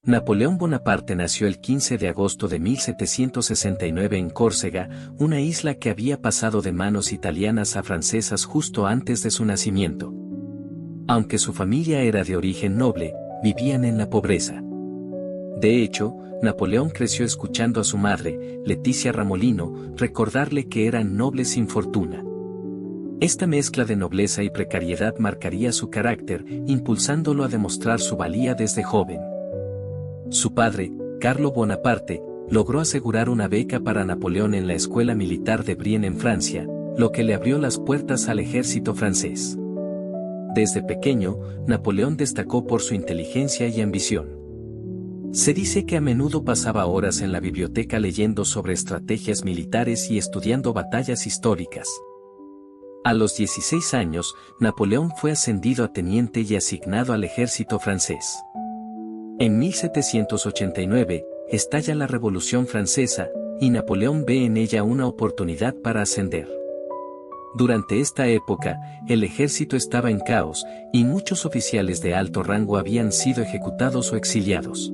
Napoleón Bonaparte nació el 15 de agosto de 1769 en Córcega, una isla que había pasado de manos italianas a francesas justo antes de su nacimiento. Aunque su familia era de origen noble, vivían en la pobreza. De hecho, Napoleón creció escuchando a su madre, Leticia Ramolino, recordarle que eran nobles sin fortuna. Esta mezcla de nobleza y precariedad marcaría su carácter, impulsándolo a demostrar su valía desde joven. Su padre, Carlo Bonaparte, logró asegurar una beca para Napoleón en la Escuela Militar de Brienne en Francia, lo que le abrió las puertas al ejército francés. Desde pequeño, Napoleón destacó por su inteligencia y ambición. Se dice que a menudo pasaba horas en la biblioteca leyendo sobre estrategias militares y estudiando batallas históricas. A los 16 años, Napoleón fue ascendido a teniente y asignado al ejército francés. En 1789, estalla la Revolución Francesa, y Napoleón ve en ella una oportunidad para ascender. Durante esta época, el ejército estaba en caos, y muchos oficiales de alto rango habían sido ejecutados o exiliados.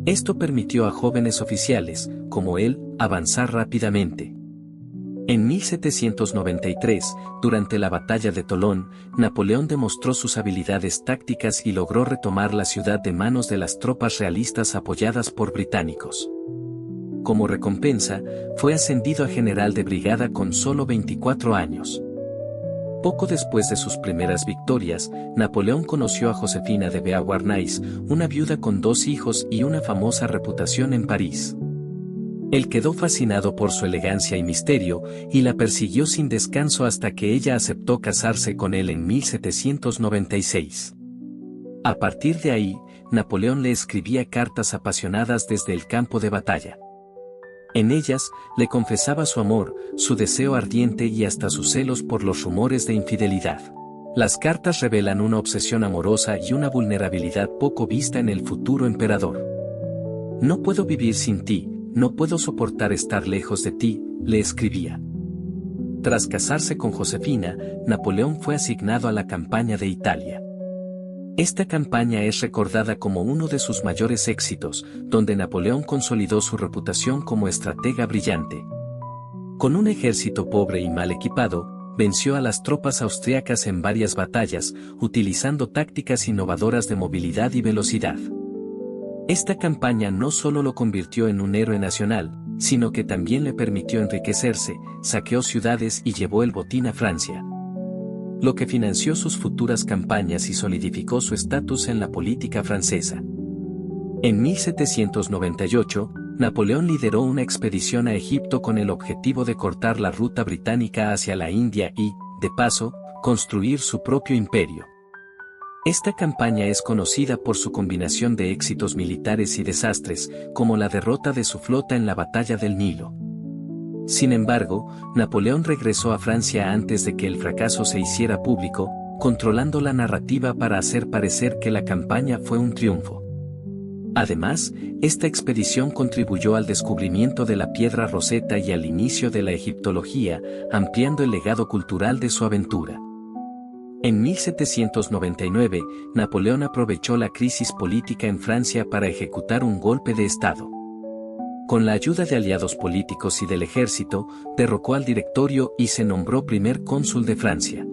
Esto permitió a jóvenes oficiales, como él, avanzar rápidamente. En 1793, durante la batalla de Tolón, Napoleón demostró sus habilidades tácticas y logró retomar la ciudad de manos de las tropas realistas apoyadas por británicos. Como recompensa, fue ascendido a general de brigada con solo 24 años. Poco después de sus primeras victorias, Napoleón conoció a Josefina de Beauharnais, una viuda con 2 hijos y una famosa reputación en París. Él quedó fascinado por su elegancia y misterio, y la persiguió sin descanso hasta que ella aceptó casarse con él en 1796. A partir de ahí, Napoleón le escribía cartas apasionadas desde el campo de batalla. En ellas, le confesaba su amor, su deseo ardiente y hasta sus celos por los rumores de infidelidad. Las cartas revelan una obsesión amorosa y una vulnerabilidad poco vista en el futuro emperador. «No puedo vivir sin ti, no puedo soportar estar lejos de ti», le escribía. Tras casarse con Josefina, Napoleón fue asignado a la campaña de Italia. Esta campaña es recordada como uno de sus mayores éxitos, donde Napoleón consolidó su reputación como estratega brillante. Con un ejército pobre y mal equipado, venció a las tropas austriacas en varias batallas, utilizando tácticas innovadoras de movilidad y velocidad. Esta campaña no solo lo convirtió en un héroe nacional, sino que también le permitió enriquecerse, saqueó ciudades y llevó el botín a Francia, lo que financió sus futuras campañas y solidificó su estatus en la política francesa. En 1798, Napoleón lideró una expedición a Egipto con el objetivo de cortar la ruta británica hacia la India y, de paso, construir su propio imperio. Esta campaña es conocida por su combinación de éxitos militares y desastres, como la derrota de su flota en la Batalla del Nilo. Sin embargo, Napoleón regresó a Francia antes de que el fracaso se hiciera público, controlando la narrativa para hacer parecer que la campaña fue un triunfo. Además, esta expedición contribuyó al descubrimiento de la piedra Rosetta y al inicio de la egiptología, ampliando el legado cultural de su aventura. En 1799, Napoleón aprovechó la crisis política en Francia para ejecutar un golpe de Estado. Con la ayuda de aliados políticos y del ejército, derrocó al Directorio y se nombró primer cónsul de Francia.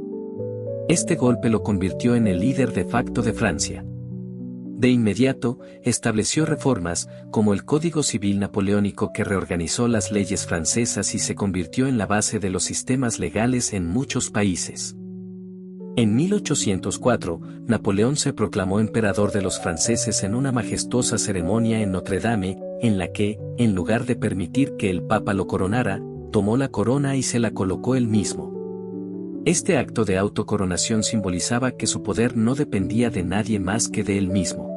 Este golpe lo convirtió en el líder de facto de Francia. De inmediato, estableció reformas, como el Código Civil Napoleónico que reorganizó las leyes francesas y se convirtió en la base de los sistemas legales en muchos países. En 1804, Napoleón se proclamó emperador de los franceses en una majestuosa ceremonia en Notre Dame, en la que, en lugar de permitir que el Papa lo coronara, tomó la corona y se la colocó él mismo. Este acto de autocoronación simbolizaba que su poder no dependía de nadie más que de él mismo.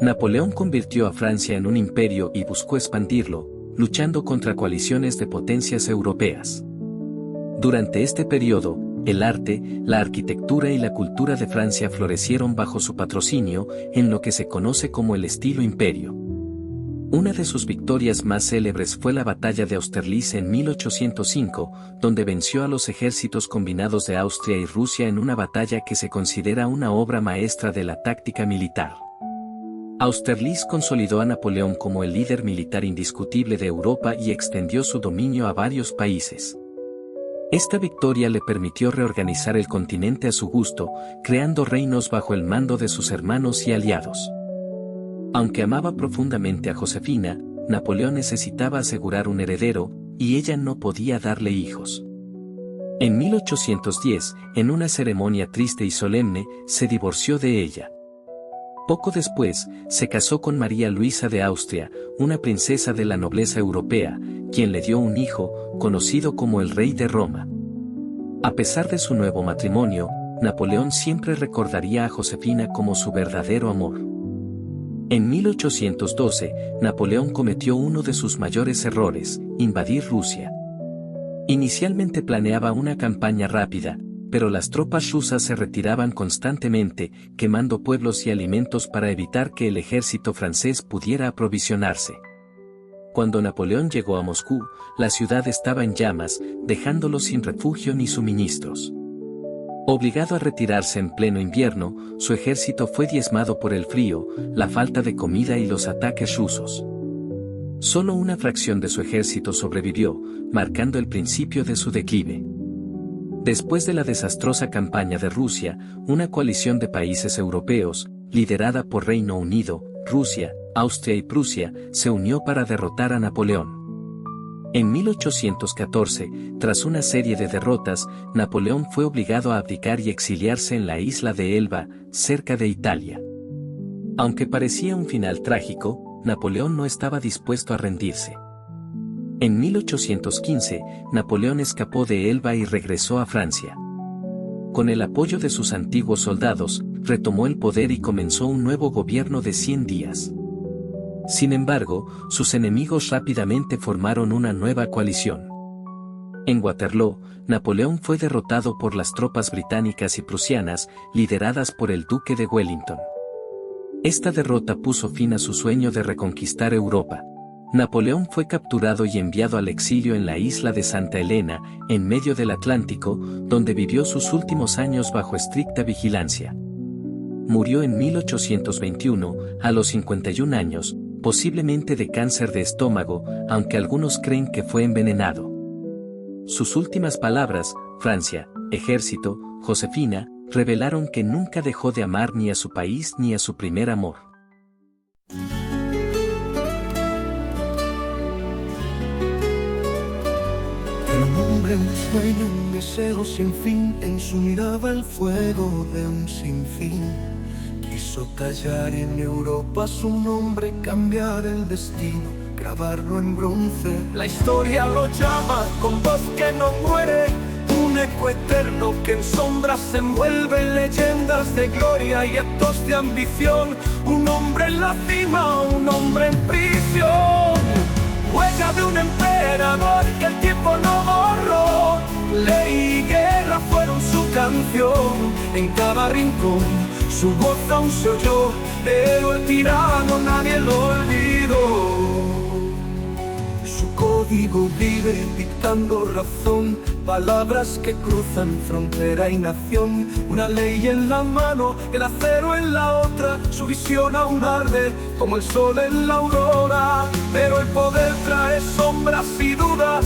Napoleón convirtió a Francia en un imperio y buscó expandirlo, luchando contra coaliciones de potencias europeas. Durante este periodo, el arte, la arquitectura y la cultura de Francia florecieron bajo su patrocinio, en lo que se conoce como el estilo imperio. Una de sus victorias más célebres fue la batalla de Austerlitz en 1805, donde venció a los ejércitos combinados de Austria y Rusia en una batalla que se considera una obra maestra de la táctica militar. Austerlitz consolidó a Napoleón como el líder militar indiscutible de Europa y extendió su dominio a varios países. Esta victoria le permitió reorganizar el continente a su gusto, creando reinos bajo el mando de sus hermanos y aliados. Aunque amaba profundamente a Josefina, Napoleón necesitaba asegurar un heredero, y ella no podía darle hijos. En 1810, en una ceremonia triste y solemne, se divorció de ella. Poco después, se casó con María Luisa de Austria, una princesa de la nobleza europea, quien le dio un hijo, conocido como el Rey de Roma. A pesar de su nuevo matrimonio, Napoleón siempre recordaría a Josefina como su verdadero amor. En 1812, Napoleón cometió uno de sus mayores errores, invadir Rusia. Inicialmente planeaba una campaña rápida, pero las tropas rusas se retiraban constantemente, quemando pueblos y alimentos para evitar que el ejército francés pudiera aprovisionarse. Cuando Napoleón llegó a Moscú, la ciudad estaba en llamas, dejándolo sin refugio ni suministros. Obligado a retirarse en pleno invierno, su ejército fue diezmado por el frío, la falta de comida y los ataques rusos. Solo una fracción de su ejército sobrevivió, marcando el principio de su declive. Después de la desastrosa campaña de Rusia, una coalición de países europeos, liderada por Reino Unido, Rusia, Austria y Prusia, se unió para derrotar a Napoleón. En 1814, tras una serie de derrotas, Napoleón fue obligado a abdicar y exiliarse en la isla de Elba, cerca de Italia. Aunque parecía un final trágico, Napoleón no estaba dispuesto a rendirse. En 1815, Napoleón escapó de Elba y regresó a Francia. Con el apoyo de sus antiguos soldados, retomó el poder y comenzó un nuevo gobierno de 100 días. Sin embargo, sus enemigos rápidamente formaron una nueva coalición. En Waterloo, Napoleón fue derrotado por las tropas británicas y prusianas, lideradas por el duque de Wellington. Esta derrota puso fin a su sueño de reconquistar Europa. Napoleón fue capturado y enviado al exilio en la isla de Santa Elena, en medio del Atlántico, donde vivió sus últimos años bajo estricta vigilancia. Murió en 1821, a los 51 años, posiblemente de cáncer de estómago, aunque algunos creen que fue envenenado. Sus últimas palabras, Francia, ejército, Josefina, revelaron que nunca dejó de amar ni a su país ni a su primer amor. Un sueño, un deseo sin fin, en su mirada el fuego de un sinfín. Quiso callar en Europa su nombre, cambiar el destino, grabarlo en bronce. La historia lo llama con voz que no muere, un eco eterno que en sombras se envuelve, leyendas de gloria y actos de ambición. Un hombre en la cima, un hombre en prisión, huella de un emperador que el tiempo no borró. Ley y guerra fueron su canción, en cada rincón su voz aún se oyó, pero el tirano nadie lo olvidó. Su código vive dictando razón, palabras que cruzan frontera y nación. Una ley en la mano, el acero en la otra, su visión aún arde como el sol en la aurora. Pero el poder trae sombras y dudas,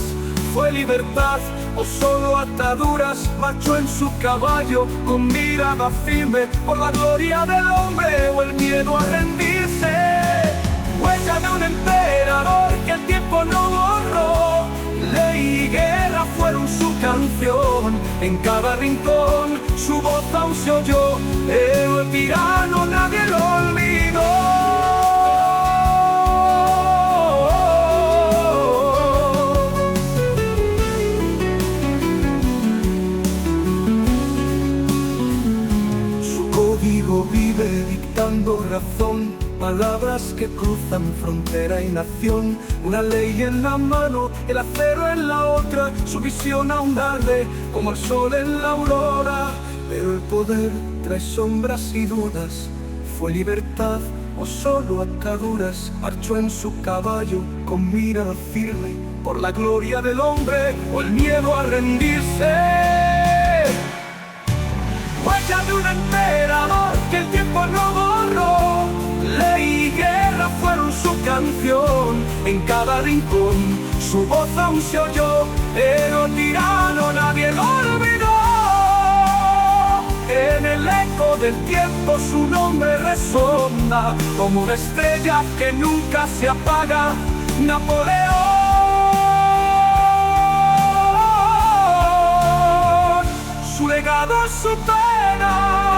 ¿fue libertad o solo ataduras? Marchó en su caballo con mirada firme, por la gloria del hombre o el miedo a rendirse. Huella de un emperador que el tiempo no borró, ley y guerra fueron su canción, en cada rincón su voz aún se oyó, pero el tirano nadie lo olvidó. Vive dictando razón, palabras que cruzan frontera y nación. Una ley en la mano, el acero en la otra, su visión aún arde como el sol en la aurora. Pero el poder trae sombras y dudas, ¿fue libertad o solo ataduras? Marchó en su caballo con mirada firme, por la gloria del hombre o el miedo a rendirse. Huella de un emperador que el tiempo no borró, ley canción en cada rincón. Su voz aún se oyó, pero tirano nadie lo olvidó. En el eco del tiempo su nombre resonda como una estrella que nunca se apaga. Napoleón, su legado es su pena.